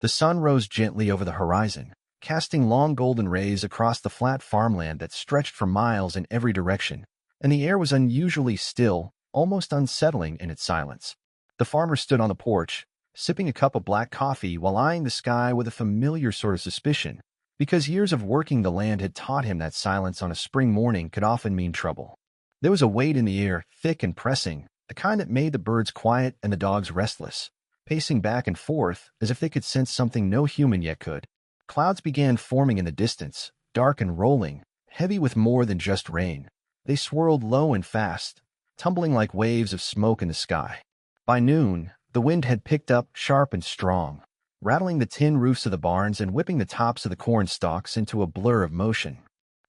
The sun rose gently over the horizon, casting long golden rays across the flat farmland that stretched for miles in every direction, and the air was unusually still, almost unsettling in its silence. The farmer stood on the porch, sipping a cup of black coffee while eyeing the sky with a familiar sort of suspicion, because years of working the land had taught him that silence on a spring morning could often mean trouble. There was a weight in the air, thick and pressing, the kind that made the birds quiet and the dogs restless, pacing back and forth as if they could sense something no human yet could. Clouds began forming in the distance, dark and rolling, heavy with more than just rain. They swirled low and fast, tumbling like waves of smoke in the sky. By noon, the wind had picked up, sharp and strong, rattling the tin roofs of the barns and whipping the tops of the corn stalks into a blur of motion.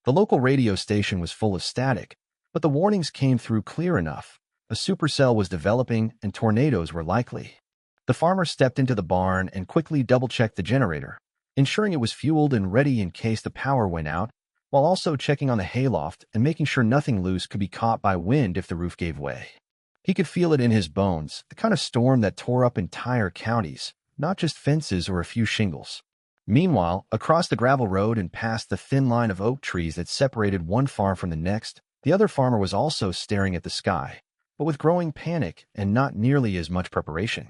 The local radio station was full of static, but the warnings came through clear enough. A supercell was developing and tornadoes were likely. The farmer stepped into the barn and quickly double-checked the generator, ensuring it was fueled and ready in case the power went out, while also checking on the hayloft and making sure nothing loose could be caught by wind if the roof gave way. He could feel it in his bones, the kind of storm that tore up entire counties, not just fences or a few shingles. Meanwhile, across the gravel road and past the thin line of oak trees that separated one farm from the next, the other farmer was also staring at the sky, but with growing panic and not nearly as much preparation.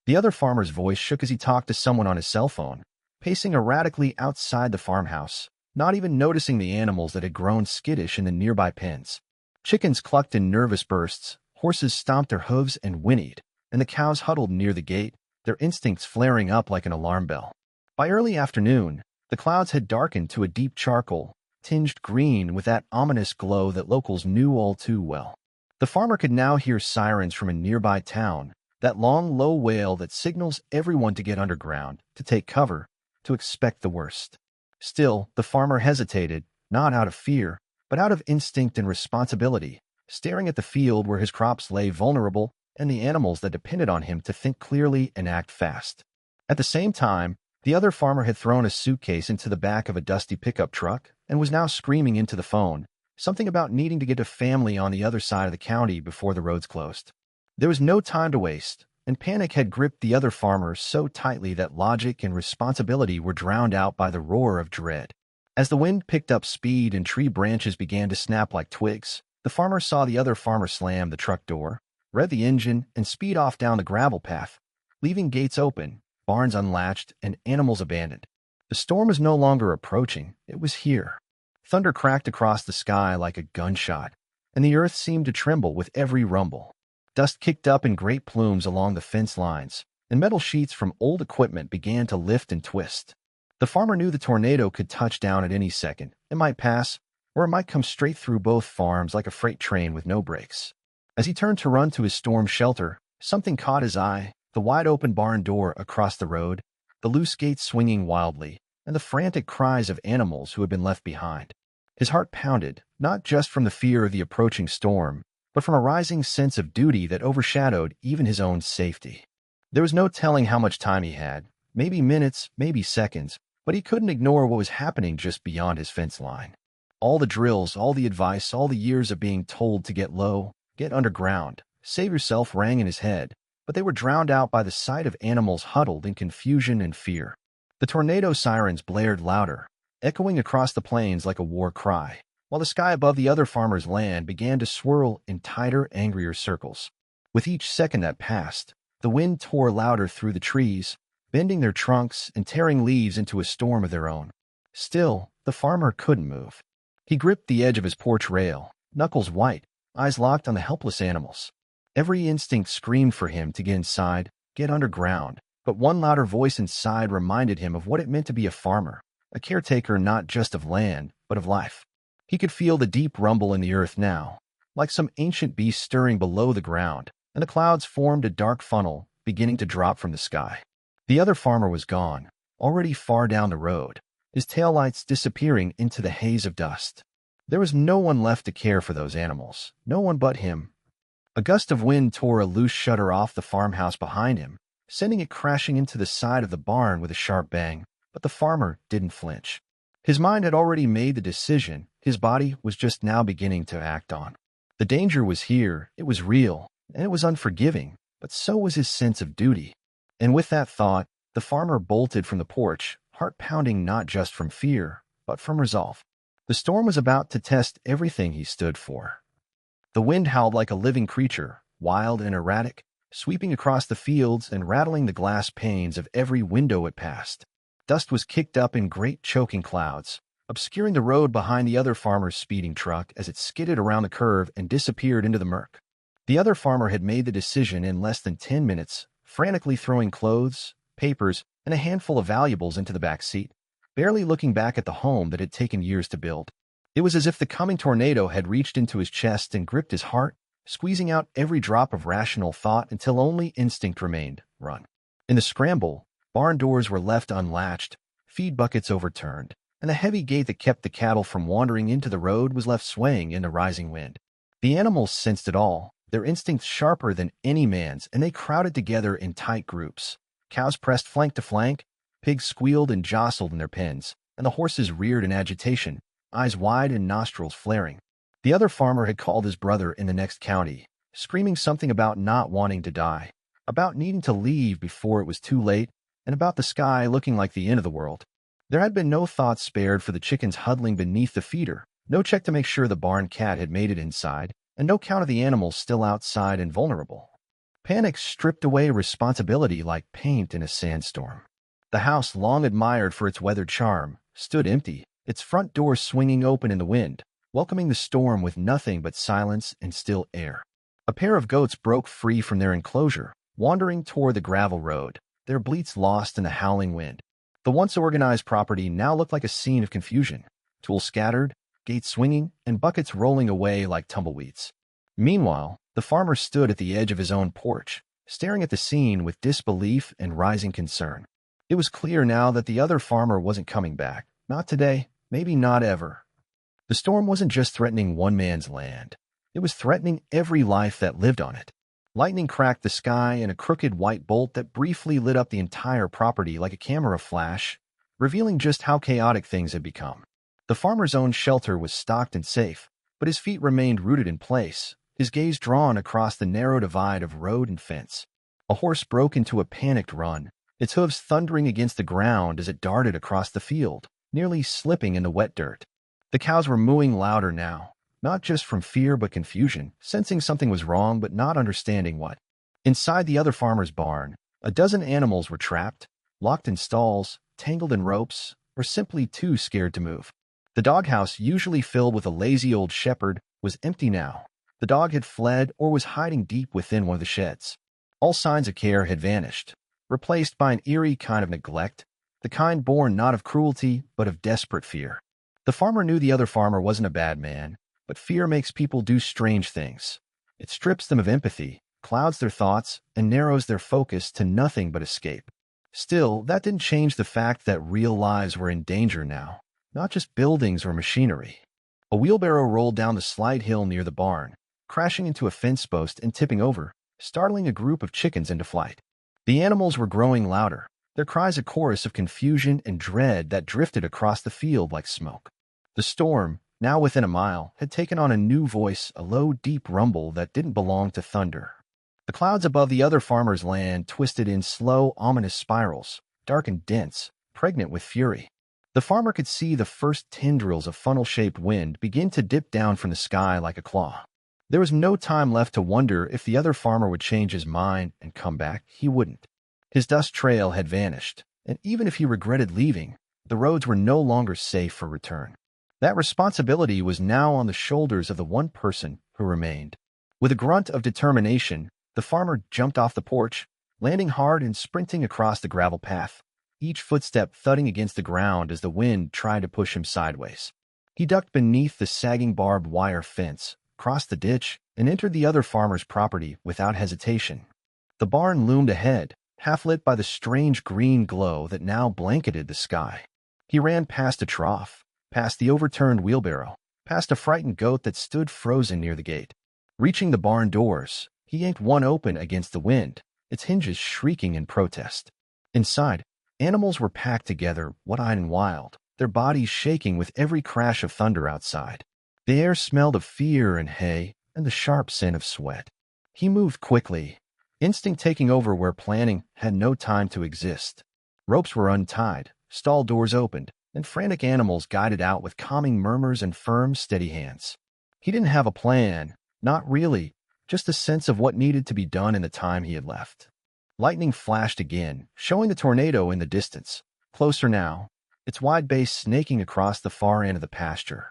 The other farmer's voice shook as he talked to someone on his cell phone, pacing erratically outside the farmhouse, not even noticing the animals that had grown skittish in the nearby pens. Chickens clucked in nervous bursts, horses stomped their hooves and whinnied, and the cows huddled near the gate, their instincts flaring up like an alarm bell. By early afternoon, the clouds had darkened to a deep charcoal, tinged green with that ominous glow that locals knew all too well. The farmer could now hear sirens from a nearby town, that long, low wail that signals everyone to get underground, to take cover, to expect the worst. Still, the farmer hesitated, not out of fear, but out of instinct and responsibility, staring at the field where his crops lay vulnerable and the animals that depended on him to think clearly and act fast. At the same time, the other farmer had thrown a suitcase into the back of a dusty pickup truck and was now screaming into the phone, something about needing to get a family on the other side of the county before the roads closed. There was no time to waste, and panic had gripped the other farmer so tightly that logic and responsibility were drowned out by the roar of dread. As the wind picked up speed and tree branches began to snap like twigs, the farmer saw the other farmer slam the truck door, rev the engine, and speed off down the gravel path, leaving gates open, barns unlatched, and animals abandoned. The storm was no longer approaching, it was here. Thunder cracked across the sky like a gunshot, and the earth seemed to tremble with every rumble. Dust kicked up in great plumes along the fence lines, and metal sheets from old equipment began to lift and twist. The farmer knew the tornado could touch down at any second. It might pass, or it might come straight through both farms like a freight train with no brakes. As he turned to run to his storm shelter, something caught his eye: the wide-open barn door across the road, the loose gates swinging wildly, and the frantic cries of animals who had been left behind. His heart pounded, not just from the fear of the approaching storm, but from a rising sense of duty that overshadowed even his own safety. There was no telling how much time he had, maybe minutes, maybe seconds, but he couldn't ignore what was happening just beyond his fence line. All the drills, all the advice, all the years of being told to get low, get underground, save yourself rang in his head, but they were drowned out by the sight of animals huddled in confusion and fear. The tornado sirens blared louder, echoing across the plains like a war cry, while the sky above the other farmer's land began to swirl in tighter, angrier circles. With each second that passed, the wind tore louder through the trees, bending their trunks and tearing leaves into a storm of their own. Still, the farmer couldn't move. He gripped the edge of his porch rail, knuckles white, eyes locked on the helpless animals. Every instinct screamed for him to get inside, get underground, but one louder voice inside reminded him of what it meant to be a farmer, a caretaker not just of land, but of life. He could feel the deep rumble in the earth now, like some ancient beast stirring below the ground, and the clouds formed a dark funnel, beginning to drop from the sky. The other farmer was gone, already far down the road, his taillights disappearing into the haze of dust. There was no one left to care for those animals, no one but him. A gust of wind tore a loose shutter off the farmhouse behind him, sending it crashing into the side of the barn with a sharp bang, but the farmer didn't flinch. His mind had already made the decision, his body was just now beginning to act on. The danger was here, it was real, and it was unforgiving, but so was his sense of duty. And with that thought, The farmer bolted from the porch, heart pounding not just from fear, but from resolve. The storm was about to test everything he stood for. The wind howled like a living creature, wild and erratic, sweeping across the fields and rattling the glass panes of every window it passed. Dust was kicked up in great choking clouds, obscuring the road behind the other farmer's speeding truck as it skidded around the curve and disappeared into the murk. The other farmer had made the decision in less than 10 minutes, frantically throwing clothes, papers, and a handful of valuables into the back seat, barely looking back at the home that had taken years to build. It was as if the coming tornado had reached into his chest and gripped his heart, squeezing out every drop of rational thought until only instinct remained: run. In the scramble, barn doors were left unlatched, feed buckets overturned, and the heavy gate that kept the cattle from wandering into the road was left swaying in the rising wind. The animals sensed it all, their instincts sharper than any man's, and they crowded together in tight groups. Cows pressed flank to flank, pigs squealed and jostled in their pens, and the horses reared in agitation, eyes wide and nostrils flaring. The other farmer had called his brother in the next county, screaming something about not wanting to die, about needing to leave before it was too late, and about the sky looking like the end of the world. There had been no thought spared for the chickens huddling beneath the feeder, no check to make sure the barn cat had made it inside, and no count of the animals still outside and vulnerable. Panic stripped away responsibility like paint in a sandstorm. The house, long admired for its weathered charm, stood empty, its front door swinging open in the wind, welcoming the storm with nothing but silence and still air. A pair of goats broke free from their enclosure, wandering toward the gravel road, their bleats lost in the howling wind. The once organized property now looked like a scene of confusion, tools scattered, gates swinging, and buckets rolling away like tumbleweeds. Meanwhile, the farmer stood at the edge of his own porch, staring at the scene with disbelief and rising concern. It was clear now that the other farmer wasn't coming back. Not today, maybe not ever. The storm wasn't just threatening one man's land. It was threatening every life that lived on it. Lightning cracked the sky in a crooked white bolt that briefly lit up the entire property like a camera flash, revealing just how chaotic things had become. The farmer's own shelter was stocked and safe, but his feet remained rooted in place, his gaze drawn across the narrow divide of road and fence. A horse broke into a panicked run, its hooves thundering against the ground as it darted across the field, nearly slipping in the wet dirt. The cows were mooing louder now, not just from fear but confusion, sensing something was wrong but not understanding what. Inside the other farmer's barn, a dozen animals were trapped, locked in stalls, tangled in ropes, or simply too scared to move. The doghouse, usually filled with a lazy old shepherd, was empty now. The dog had fled or was hiding deep within one of the sheds. All signs of care had vanished, replaced by an eerie kind of neglect, the kind born not of cruelty but of desperate fear. The farmer knew the other farmer wasn't a bad man, but fear makes people do strange things. It strips them of empathy, clouds their thoughts, and narrows their focus to nothing but escape. Still, that didn't change the fact that real lives were in danger now, not just buildings or machinery. A wheelbarrow rolled down the slight hill near the barn, crashing into a fence post and tipping over, startling a group of chickens into flight. The animals were growing louder, their cries a chorus of confusion and dread that drifted across the field like smoke. The storm, now within a mile, had taken on a new voice, a low, deep rumble that didn't belong to thunder. The clouds above the other farmer's land twisted in slow, ominous spirals, dark and dense, pregnant with fury. The farmer could see the first tendrils of funnel-shaped wind begin to dip down from the sky like a claw. There was no time left to wonder if the other farmer would change his mind and come back. He wouldn't. His dust trail had vanished, and even if he regretted leaving, the roads were no longer safe for return. That responsibility was now on the shoulders of the one person who remained. With a grunt of determination, the farmer jumped off the porch, landing hard and sprinting across the gravel path, each footstep thudding against the ground as the wind tried to push him sideways. He ducked beneath the sagging barbed wire fence, crossed the ditch, and entered the other farmer's property without hesitation. The barn loomed ahead, half lit by the strange green glow that now blanketed the sky. He ran past a trough, past the overturned wheelbarrow, past a frightened goat that stood frozen near the gate. Reaching the barn doors, he yanked one open against the wind, its hinges shrieking in protest. Inside, animals were packed together, wide-eyed and wild, their bodies shaking with every crash of thunder outside. The air smelled of fear and hay and the sharp scent of sweat. He moved quickly, instinct taking over where planning had no time to exist. Ropes were untied, stall doors opened, and frantic animals guided out with calming murmurs and firm, steady hands. He didn't have a plan, not really, just a sense of what needed to be done in the time he had left. Lightning flashed again, showing the tornado in the distance. Closer now, its wide base snaking across the far end of the pasture.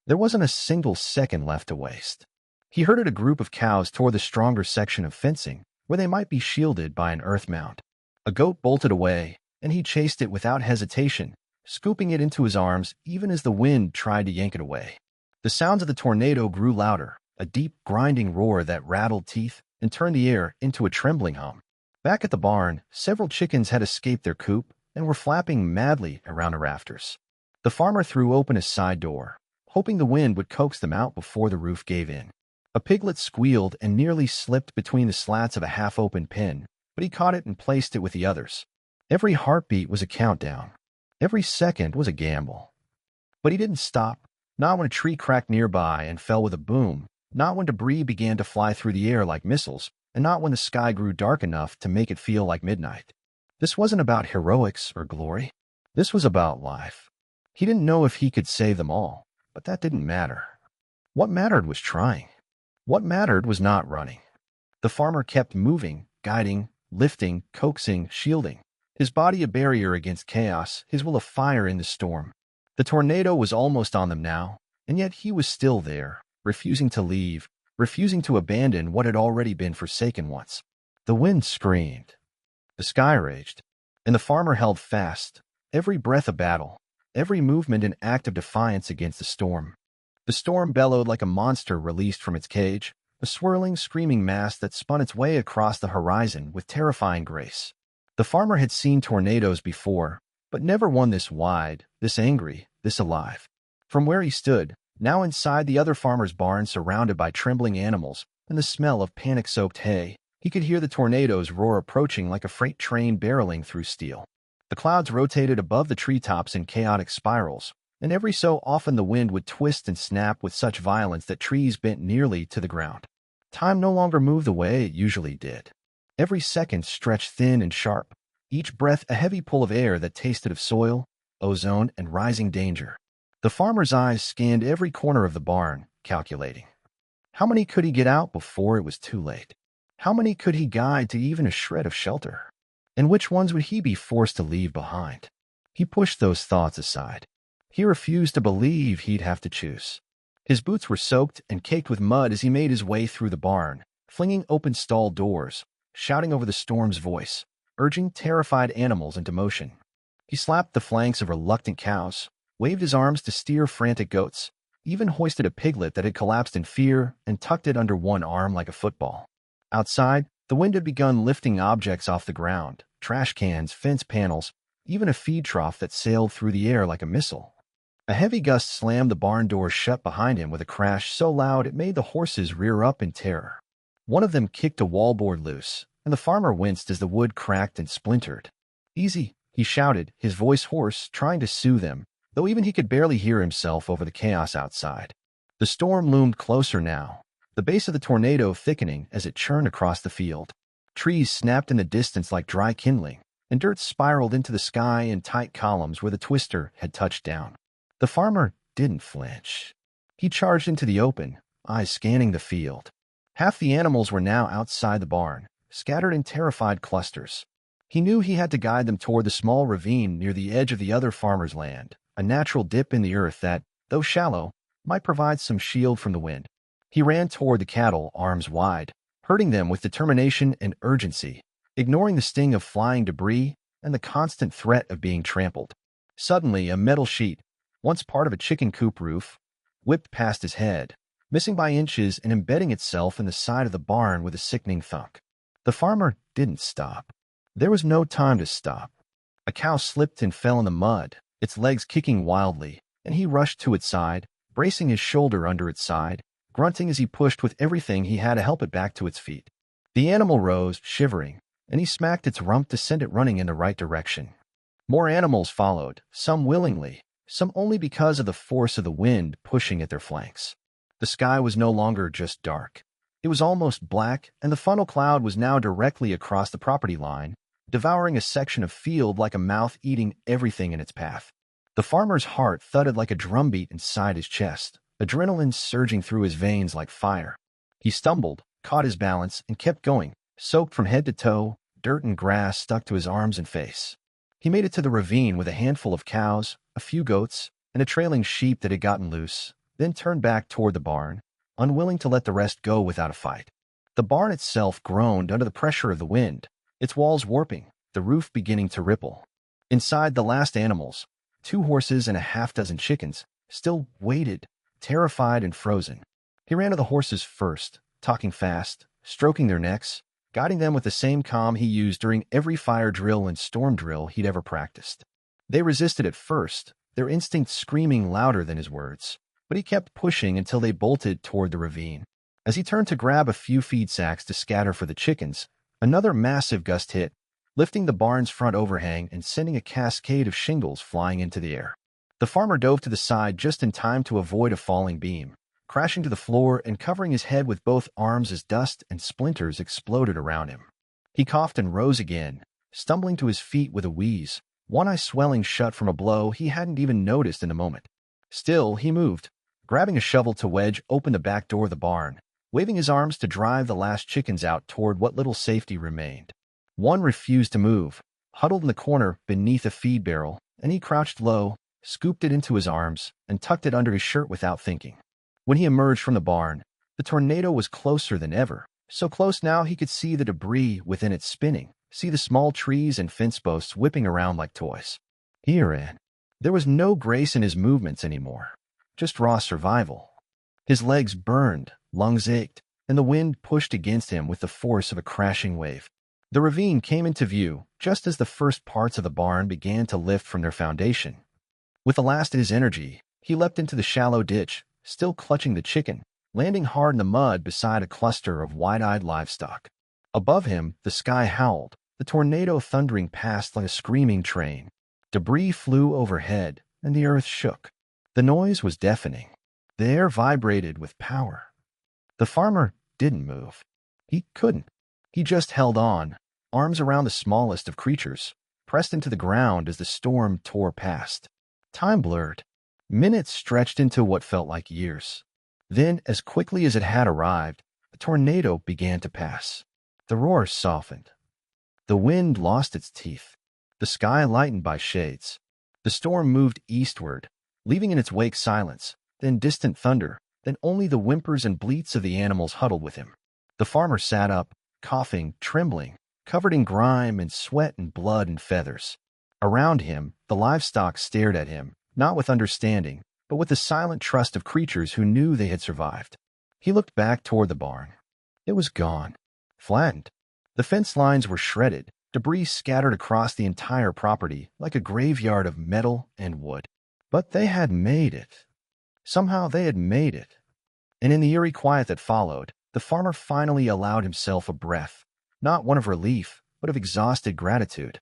There wasn't a single second left to waste. He herded a group of cows toward the stronger section of fencing, where they might be shielded by an earth mound. A goat bolted away, and he chased it without hesitation, scooping it into his arms even as the wind tried to yank it away. The sounds of the tornado grew louder, a deep, grinding roar that rattled teeth and turned the air into a trembling hum. Back at the barn, several chickens had escaped their coop and were flapping madly around the rafters. The farmer threw open his side door, hoping the wind would coax them out before the roof gave in. A piglet squealed and nearly slipped between the slats of a half-open pen, but he caught it and placed it with the others. Every heartbeat was a countdown. Every second was a gamble. But he didn't stop, not when a tree cracked nearby and fell with a boom, not when debris began to fly through the air like missiles, and not when the sky grew dark enough to make it feel like midnight. This wasn't about heroics or glory. This was about life. He didn't know if he could save them all, but that didn't matter. What mattered was trying. What mattered was not running. The farmer kept moving, guiding, lifting, coaxing, shielding, his body a barrier against chaos, his will a fire in the storm. The tornado was almost on them now, and yet he was still there, refusing to leave, refusing to abandon what had already been forsaken once. The wind screamed. The sky raged, and the farmer held fast, every breath a battle, every movement an act of defiance against the storm. The storm bellowed like a monster released from its cage, a swirling, screaming mass that spun its way across the horizon with terrifying grace. The farmer had seen tornadoes before, but never one this wide, this angry, this alive. From where he stood, now inside the other farmer's barn surrounded by trembling animals and the smell of panic-soaked hay, he could hear the tornado's roar approaching like a freight train barreling through steel. The clouds rotated above the treetops in chaotic spirals, and every so often the wind would twist and snap with such violence that trees bent nearly to the ground. Time no longer moved the way it usually did. Every second stretched thin and sharp, each breath a heavy pull of air that tasted of soil, ozone, and rising danger. The farmer's eyes scanned every corner of the barn, calculating. How many could he get out before it was too late? How many could he guide to even a shred of shelter? And which ones would he be forced to leave behind? He pushed those thoughts aside. He refused to believe he'd have to choose. His boots were soaked and caked with mud as he made his way through the barn, flinging open stall doors, shouting over the storm's voice, urging terrified animals into motion. He slapped the flanks of reluctant cows, waved his arms to steer frantic goats, even hoisted a piglet that had collapsed in fear and tucked it under one arm like a football. Outside, the wind had begun lifting objects off the ground, trash cans, fence panels, even a feed trough that sailed through the air like a missile. A heavy gust slammed the barn door shut behind him with a crash so loud it made the horses rear up in terror. One of them kicked a wallboard loose, and the farmer winced as the wood cracked and splintered. "Easy," he shouted, his voice hoarse, trying to soothe them, though even he could barely hear himself over the chaos outside. The storm loomed closer now, the base of the tornado thickening as it churned across the field. Trees snapped in the distance like dry kindling, and dirt spiraled into the sky in tight columns where the twister had touched down. The farmer didn't flinch. He charged into the open, eyes scanning the field. Half the animals were now outside the barn, scattered in terrified clusters. He knew he had to guide them toward the small ravine near the edge of the other farmer's land, a natural dip in the earth that, though shallow, might provide some shield from the wind. He ran toward the cattle, arms wide, herding them with determination and urgency, ignoring the sting of flying debris and the constant threat of being trampled. Suddenly, a metal sheet, once part of a chicken coop roof, whipped past his head, missing by inches and embedding itself in the side of the barn with a sickening thunk. The farmer didn't stop. There was no time to stop. A cow slipped and fell in the mud, its legs kicking wildly, and he rushed to its side, bracing his shoulder under its side, grunting as he pushed with everything he had to help it back to its feet. The animal rose, shivering, and he smacked its rump to send it running in the right direction. More animals followed, some willingly, some only because of the force of the wind pushing at their flanks. The sky was no longer just dark. It was almost black, and the funnel cloud was now directly across the property line, devouring a section of field like a mouth eating everything in its path. The farmer's heart thudded like a drumbeat inside his chest, adrenaline surging through his veins like fire. He stumbled, caught his balance, and kept going, soaked from head to toe, dirt and grass stuck to his arms and face. He made it to the ravine with a handful of cows, a few goats, and a trailing sheep that had gotten loose, then turned back toward the barn, unwilling to let the rest go without a fight. The barn itself groaned under the pressure of the wind, its walls warping, the roof beginning to ripple. Inside, the last animals, 2 horses and a half-dozen chickens, still waited, terrified and frozen. He ran to the horses first, talking fast, stroking their necks, guiding them with the same calm he used during every fire drill and storm drill he'd ever practiced. They resisted at first, their instincts screaming louder than his words, but he kept pushing until they bolted toward the ravine. As he turned to grab a few feed sacks to scatter for the chickens, another massive gust hit, lifting the barn's front overhang and sending a cascade of shingles flying into the air. The farmer dove to the side just in time to avoid a falling beam, crashing to the floor and covering his head with both arms as dust and splinters exploded around him. He coughed and rose again, stumbling to his feet with a wheeze, one eye swelling shut from a blow he hadn't even noticed in the moment. Still, he moved, grabbing a shovel to wedge open the back door of the barn, waving his arms to drive the last chickens out toward what little safety remained. One refused to move, huddled in the corner beneath a feed barrel, and he crouched low, scooped it into his arms, and tucked it under his shirt without thinking. When he emerged from the barn, the tornado was closer than ever, so close now he could see the debris within it spinning, see the small trees and fence posts whipping around like toys. He ran. There was no grace in his movements anymore, just raw survival. His legs burned, lungs ached, and the wind pushed against him with the force of a crashing wave. The ravine came into view just as the first parts of the barn began to lift from their foundation. With the last of his energy, he leapt into the shallow ditch, still clutching the chicken, landing hard in the mud beside a cluster of wide-eyed livestock. Above him, the sky howled, the tornado thundering past like a screaming train. Debris flew overhead, and the earth shook. The noise was deafening. The air vibrated with power. The farmer didn't move. He couldn't. He just held on, arms around the smallest of creatures, pressed into the ground as the storm tore past. Time blurred. Minutes stretched into what felt like years. Then, as quickly as it had arrived, the tornado began to pass. The roar softened. The wind lost its teeth. The sky lightened by shades. The storm moved eastward, leaving in its wake silence, then distant thunder, then only the whimpers and bleats of the animals huddled with him. The farmer sat up, coughing, trembling, covered in grime and sweat and blood and feathers. Around him, the livestock stared at him, not with understanding, but with the silent trust of creatures who knew they had survived. He looked back toward the barn. It was gone, flattened. The fence lines were shredded, debris scattered across the entire property like a graveyard of metal and wood. But they had made it. Somehow they had made it. And in the eerie quiet that followed, the farmer finally allowed himself a breath, not one of relief, but of exhausted gratitude.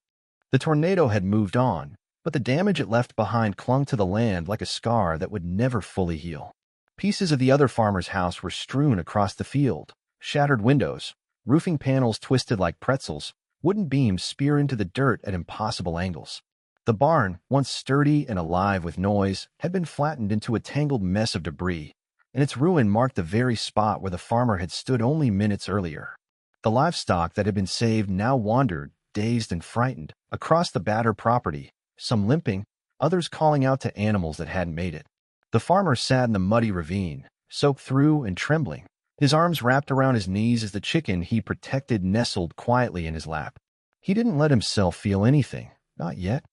The tornado had moved on, but the damage it left behind clung to the land like a scar that would never fully heal. Pieces of the other farmer's house were strewn across the field, shattered windows, roofing panels twisted like pretzels, wooden beams spear into the dirt at impossible angles. The barn, once sturdy and alive with noise, had been flattened into a tangled mess of debris, and its ruin marked the very spot where the farmer had stood only minutes earlier. The livestock that had been saved now wandered, dazed and frightened, across the battered property, some limping, others calling out to animals that hadn't made it. The farmer sat in the muddy ravine, soaked through and trembling, his arms wrapped around his knees as the chicken he protected nestled quietly in his lap. He didn't let himself feel anything, not yet.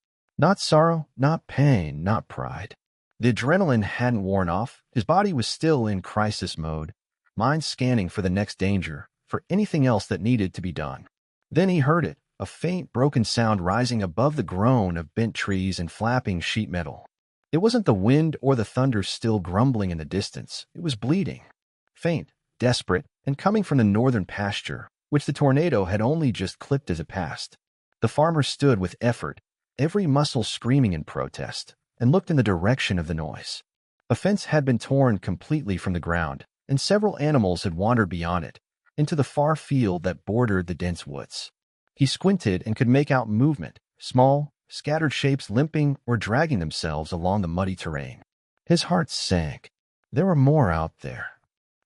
Not sorrow, not pain, not pride. The adrenaline hadn't worn off, his body was still in crisis mode, mind scanning for the next danger, for anything else that needed to be done. Then he heard it, a faint, broken sound rising above the groan of bent trees and flapping sheet metal. It wasn't the wind or the thunder still grumbling in the distance. It was bleeding. Faint, desperate, and coming from the northern pasture, which the tornado had only just clipped as it passed. The farmer stood with effort, every muscle screaming in protest, and looked in the direction of the noise. A fence had been torn completely from the ground, and several animals had wandered beyond it, into the far field that bordered the dense woods. He squinted and could make out movement, small, scattered shapes limping or dragging themselves along the muddy terrain. His heart sank. There were more out there.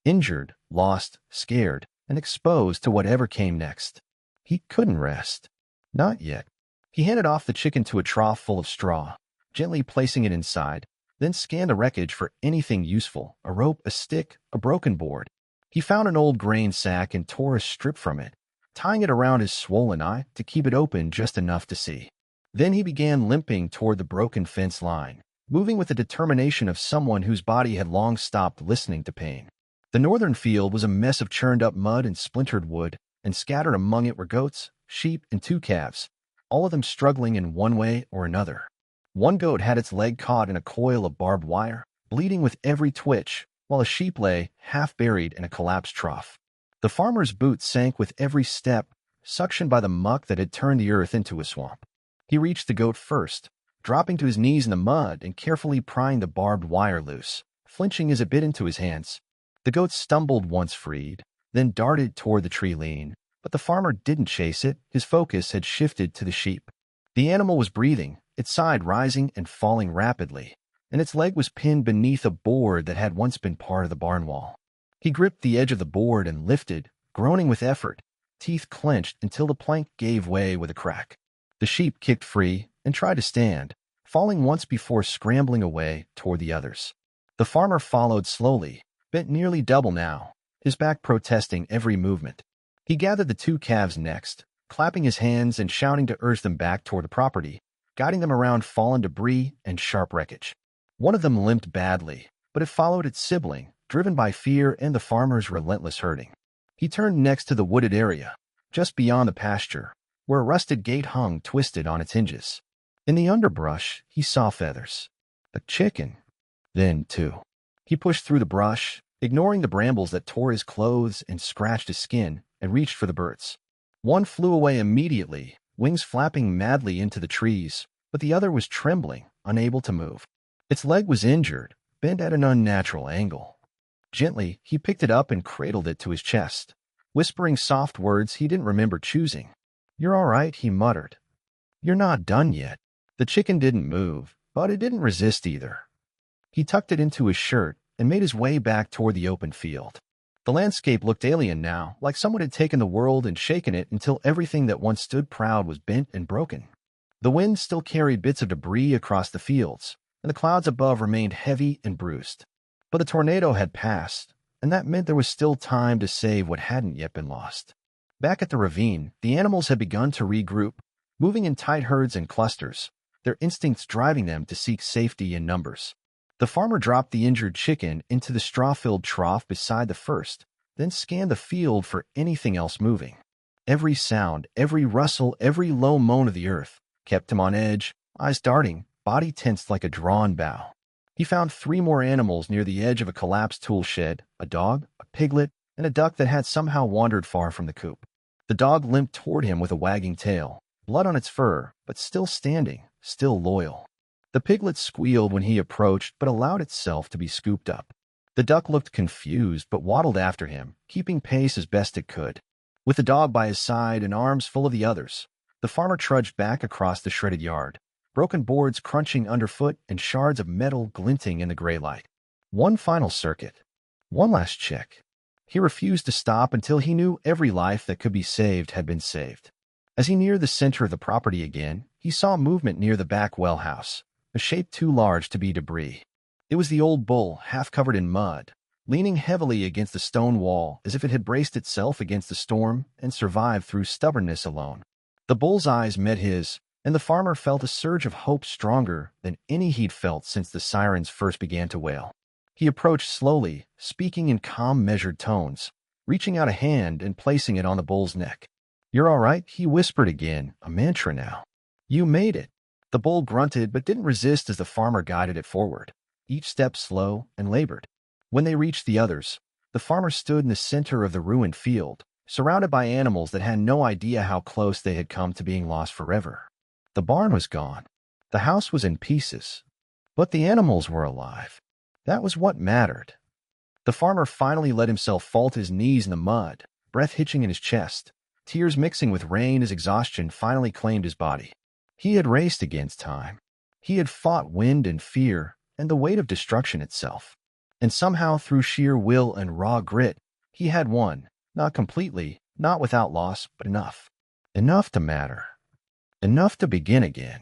Injured, lost, scared, and exposed to whatever came next. He couldn't rest. Not yet. He handed off the chicken to a trough full of straw, gently placing it inside, then scanned the wreckage for anything useful, a rope, a stick, a broken board. He found an old grain sack and tore a strip from it, tying it around his swollen eye to keep it open just enough to see. Then he began limping toward the broken fence line, moving with the determination of someone whose body had long stopped listening to pain. The northern field was a mess of churned-up mud and splintered wood, and scattered among it were goats, sheep, and 2 calves, all of them struggling in one way or another. One goat had its leg caught in a coil of barbed wire, bleeding with every twitch, while a sheep lay, half buried in a collapsed trough. The farmer's boots sank with every step, suctioned by the muck that had turned the earth into a swamp. He reached the goat first, dropping to his knees in the mud and carefully prying the barbed wire loose, flinching as it bit into his hands. The goat stumbled once freed, then darted toward the tree lean, but the farmer didn't chase it. His focus had shifted to the sheep. The animal was breathing, its side rising and falling rapidly, and its leg was pinned beneath a board that had once been part of the barn wall. He gripped the edge of the board and lifted, groaning with effort, teeth clenched until the plank gave way with a crack. The sheep kicked free and tried to stand, falling once before scrambling away toward the others. The farmer followed slowly, bent nearly double now, his back protesting every movement. He gathered the 2 calves next, clapping his hands and shouting to urge them back toward the property, guiding them around fallen debris and sharp wreckage. One of them limped badly, but it followed its sibling, driven by fear and the farmer's relentless herding. He turned next to the wooded area, just beyond the pasture, where a rusted gate hung twisted on its hinges. In the underbrush, he saw feathers. A chicken. Then 2. He pushed through the brush, ignoring the brambles that tore his clothes and scratched his skin, and reached for the birds. One flew away immediately, wings flapping madly into the trees, but the other was trembling, unable to move. Its leg was injured, bent at an unnatural angle. Gently, he picked it up and cradled it to his chest, whispering soft words he didn't remember choosing. "You're all right," he muttered. "You're not done yet." The chicken didn't move, but it didn't resist either. He tucked it into his shirt and made his way back toward the open field. The landscape looked alien now, like someone had taken the world and shaken it until everything that once stood proud was bent and broken. The wind still carried bits of debris across the fields, and the clouds above remained heavy and bruised. But the tornado had passed, and that meant there was still time to save what hadn't yet been lost. Back at the ravine, the animals had begun to regroup, moving in tight herds and clusters, their instincts driving them to seek safety in numbers. The farmer dropped the injured chicken into the straw-filled trough beside the first, then scanned the field for anything else moving. Every sound, every rustle, every low moan of the earth kept him on edge, eyes darting, body tensed like a drawn bow. He found 3 more animals near the edge of a collapsed tool shed, a dog, a piglet, and a duck that had somehow wandered far from the coop. The dog limped toward him with a wagging tail, blood on its fur, but still standing, still loyal. The piglet squealed when he approached, but allowed itself to be scooped up. The duck looked confused, but waddled after him, keeping pace as best it could. With the dog by his side and arms full of the others, the farmer trudged back across the shredded yard, broken boards crunching underfoot and shards of metal glinting in the gray light. One final circuit. One last check. He refused to stop until he knew every life that could be saved had been saved. As he neared the center of the property again, he saw movement near the back well house, a shape too large to be debris. It was the old bull, half covered in mud, leaning heavily against the stone wall as if it had braced itself against the storm and survived through stubbornness alone. The bull's eyes met his, and the farmer felt a surge of hope stronger than any he'd felt since the sirens first began to wail. He approached slowly, speaking in calm, measured tones, reaching out a hand and placing it on the bull's neck. "You're all right," he whispered again, a mantra now. "You made it." The bull grunted but didn't resist as the farmer guided it forward, each step slow and labored. When they reached the others, the farmer stood in the center of the ruined field, surrounded by animals that had no idea how close they had come to being lost forever. The barn was gone. The house was in pieces. But the animals were alive. That was what mattered. The farmer finally let himself fall to his knees in the mud, breath hitching in his chest, tears mixing with rain as exhaustion finally claimed his body. He had raced against time. He had fought wind and fear and the weight of destruction itself. And somehow, through sheer will and raw grit, he had won, not completely, not without loss, but enough. Enough to matter. Enough to begin again.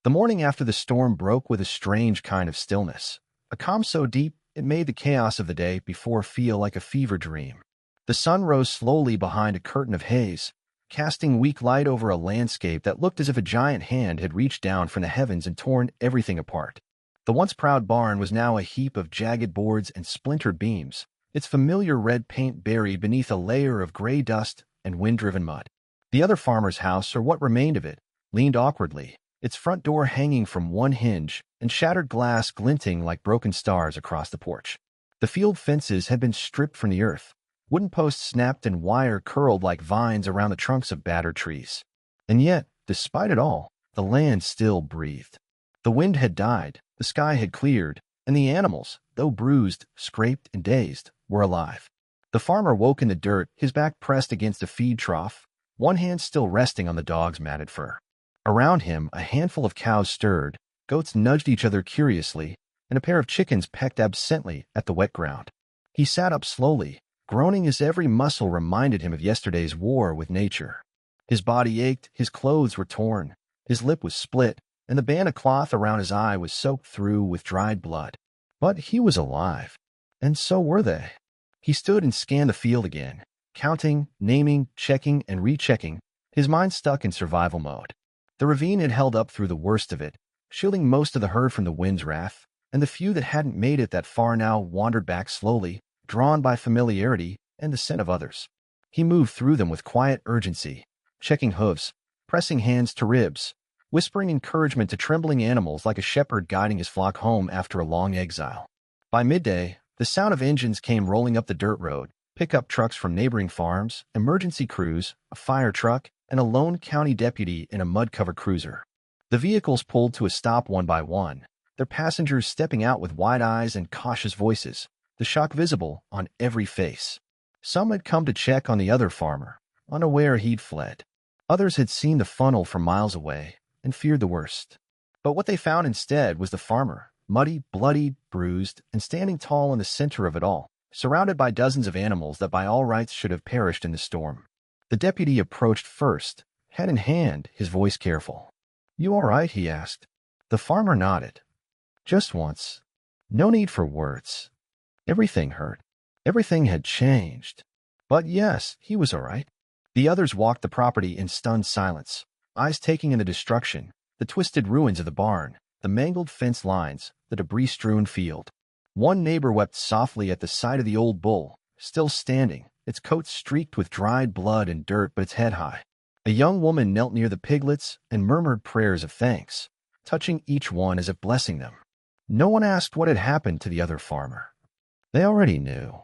The morning after the storm broke with a strange kind of stillness, a calm so deep it made the chaos of the day before feel like a fever dream. The sun rose slowly behind a curtain of haze, casting weak light over a landscape that looked as if a giant hand had reached down from the heavens and torn everything apart. The once proud barn was now a heap of jagged boards and splintered beams, its familiar red paint buried beneath a layer of gray dust and wind-driven mud. The other farmer's house, or what remained of it, leaned awkwardly, its front door hanging from one hinge and shattered glass glinting like broken stars across the porch. The field fences had been stripped from the earth, wooden posts snapped and wire curled like vines around the trunks of battered trees. And yet, despite it all, the land still breathed. The wind had died, the sky had cleared, and the animals, though bruised, scraped, and dazed, were alive. The farmer woke in the dirt, his back pressed against a feed trough, one hand still resting on the dog's matted fur. Around him, a handful of cows stirred, goats nudged each other curiously, and a pair of chickens pecked absently at the wet ground. He sat up slowly, groaning as every muscle reminded him of yesterday's war with nature. His body ached, his clothes were torn, his lip was split, and the band of cloth around his eye was soaked through with dried blood. But he was alive, and so were they. He stood and scanned the field again, counting, naming, checking, and rechecking, his mind stuck in survival mode. The ravine had held up through the worst of it, shielding most of the herd from the wind's wrath, and the few that hadn't made it that far now wandered back slowly, drawn by familiarity and the scent of others. He moved through them with quiet urgency, checking hooves, pressing hands to ribs, whispering encouragement to trembling animals like a shepherd guiding his flock home after a long exile. By midday, the sound of engines came rolling up the dirt road, pickup trucks from neighboring farms, emergency crews, a fire truck, and a lone county deputy in a mud-covered cruiser. The vehicles pulled to a stop one by one, their passengers stepping out with wide eyes and cautious voices, the shock visible on every face. Some had come to check on the other farmer, unaware he'd fled. Others had seen the funnel from miles away and feared the worst. But what they found instead was the farmer, muddy, bloodied, bruised, and standing tall in the center of it all, surrounded by dozens of animals that by all rights should have perished in the storm. The deputy approached first, head in hand, his voice careful. "You all right?" he asked. The farmer nodded. "Just once. No need for words. Everything hurt. Everything had changed. But yes, he was all right." The others walked the property in stunned silence, eyes taking in the destruction, the twisted ruins of the barn, the mangled fence lines, the debris-strewn field. One neighbor wept softly at the sight of the old bull, still standing, its coat streaked with dried blood and dirt but its head high. A young woman knelt near the piglets and murmured prayers of thanks, touching each one as if blessing them. No one asked what had happened to the other farmer. They already knew.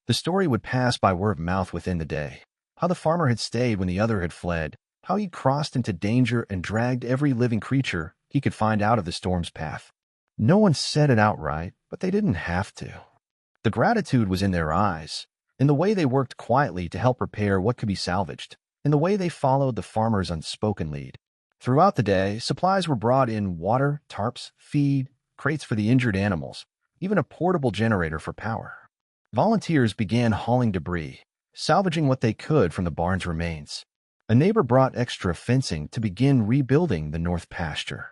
The story would pass by word of mouth within the day, how the farmer had stayed when the other had fled, how he'd crossed into danger and dragged every living creature he could find out of the storm's path. No one said it outright, but they didn't have to. The gratitude was in their eyes, in the way they worked quietly to help repair what could be salvaged, in the way they followed the farmer's unspoken lead. Throughout the day, supplies were brought in: water, tarps, feed, crates for the injured animals, even a portable generator for power. Volunteers began hauling debris, salvaging what they could from the barn's remains. A neighbor brought extra fencing to begin rebuilding the north pasture.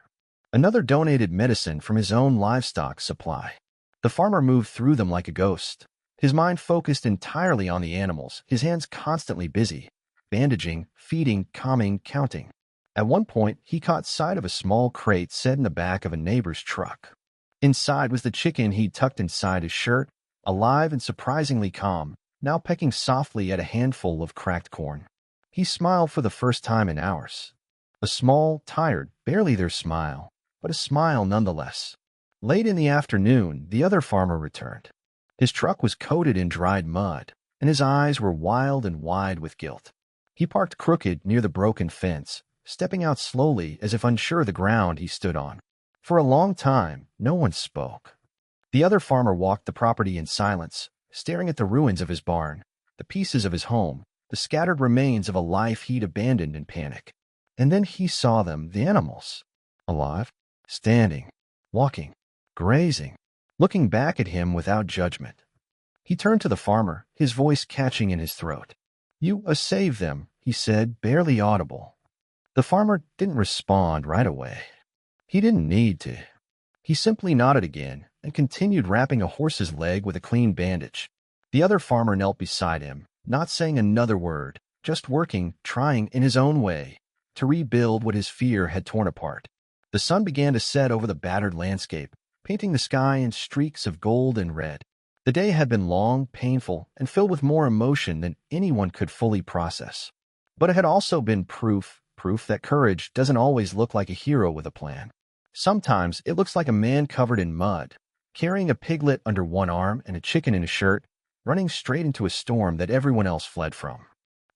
Another donated medicine from his own livestock supply. The farmer moved through them like a ghost, his mind focused entirely on the animals, his hands constantly busy, bandaging, feeding, calming, counting. At one point, he caught sight of a small crate set in the back of a neighbor's truck. Inside was the chicken he'd tucked inside his shirt, alive and surprisingly calm, now pecking softly at a handful of cracked corn. He smiled for the first time in hours. A small, tired, barely there smile, but a smile nonetheless. Late in the afternoon, the other farmer returned. His truck was coated in dried mud, and his eyes were wild and wide with guilt. He parked crooked near the broken fence, stepping out slowly as if unsure of the ground he stood on. For a long time, no one spoke. The other farmer walked the property in silence, staring at the ruins of his barn, the pieces of his home, the scattered remains of a life he'd abandoned in panic. And then he saw them, the animals, alive, standing, walking, grazing, looking back at him without judgment. He turned to the farmer, his voice catching in his throat. "You saved them," he said, barely audible. The farmer didn't respond right away. He didn't need to. He simply nodded again and continued wrapping a horse's leg with a clean bandage. The other farmer knelt beside him, not saying another word, just working, trying in his own way to rebuild what his fear had torn apart. The sun began to set over the battered landscape, painting the sky in streaks of gold and red. The day had been long, painful, and filled with more emotion than anyone could fully process. But it had also been proof that courage doesn't always look like a hero with a plan. Sometimes it looks like a man covered in mud, carrying a piglet under one arm and a chicken in his shirt, running straight into a storm that everyone else fled from.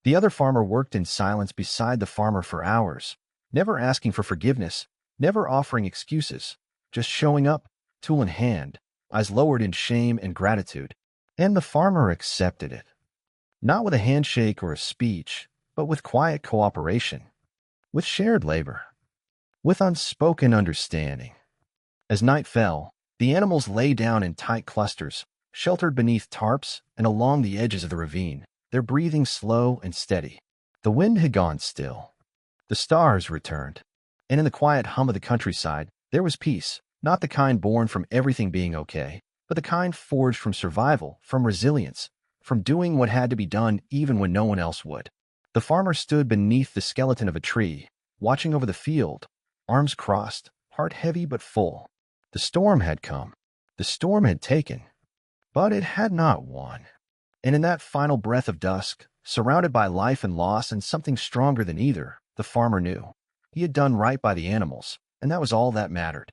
The other farmer worked in silence beside the farmer for hours, never asking for forgiveness, never offering excuses, just showing up, tool in hand, eyes lowered in shame and gratitude. And the farmer accepted it. Not with a handshake or a speech, but with quiet cooperation, with shared labor, with unspoken understanding. As night fell, the animals lay down in tight clusters, sheltered beneath tarps and along the edges of the ravine, their breathing slow and steady. The wind had gone still. The stars returned. And in the quiet hum of the countryside, there was peace, not the kind born from everything being okay, but the kind forged from survival, from resilience, from doing what had to be done even when no one else would. The farmer stood beneath the skeleton of a tree, watching over the field, arms crossed, heart heavy but full. The storm had come. The storm had taken. But it had not won. And in that final breath of dusk, surrounded by life and loss and something stronger than either, the farmer knew. He had done right by the animals, and that was all that mattered.